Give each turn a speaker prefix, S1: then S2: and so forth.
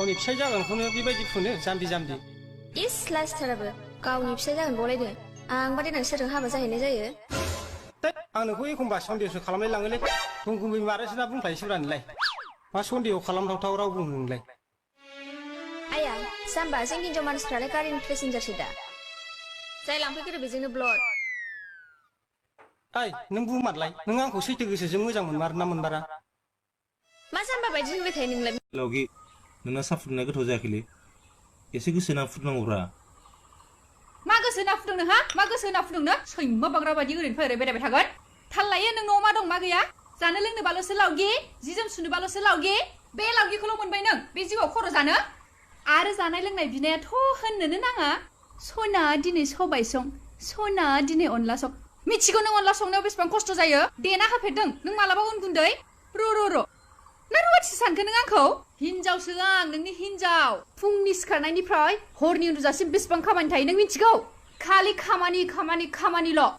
S1: गावनि फिसाय जागोनखौनो बेबायदि फुनो जाम्बि जाम्बि
S2: इस लाजिथाराबो गावनि फिसाय जागोन बलायदों आंबा देनां सोरजों हाबा जाहैनाय जायो
S1: आं नोंखौ एखमबा सन्देहसो खालामलाय लाङोलै गुंगुमै मारोसो ना बुंफ्लायोसोब्रा नोंलाय मा सन्देह खालामथावथाव राव बुङो नोंलाय
S2: आया जाम्बा जों हिनजाव मानसिफ्रालाय गारिनि पेसेन्जारसो दा जाय लांफैग्रो बेजोंनो ब्लड
S1: ओइ नों बुमारलाय नों आंखौ सैथो गोसोजों मोजां मोनमार ना मोनमारा
S2: मा जाम्बा बायदि होनबाय थायो नोंलाय
S3: लावगि नोंना साहा फुदुंनाया गोथाव जायाखैलै एसे गोसो होना फुदुंनांगौब्रा
S4: मा गोसो होना फुदुंनो हा मा गोसो होना फुदुंनो सैमा बाग्रा बायदि ओरैनो फैरै बेरायबाय थागोन थाल लायो नों न'आव मा दं मा गैया जानो लोंनोबाल'सो लावगि जि जोम सुनोबाल'सो लावगि बे लावगिखौल' मोनबाय नों बे जिउआव खर' जानो आरो जानाय लोंनाय बिनायाथ' होननोनो नाङा सना दिनै सबाय सं सना दिनै अनला सं मिथिगौ नों अनला संनायाव बेसेबां खस्थ' जायो देना होफेरदों नों मालाबा उन गुन्दै र' ना रुवाथि सानखो नों आंखौ हिनजावसो आं नोंनि हिनजाव फुंनि सिखारनायनिफ्राय हरनि उन्दुजासिम बेसेबां खामानि थायो नों मिथिगौ खालि खामानिल'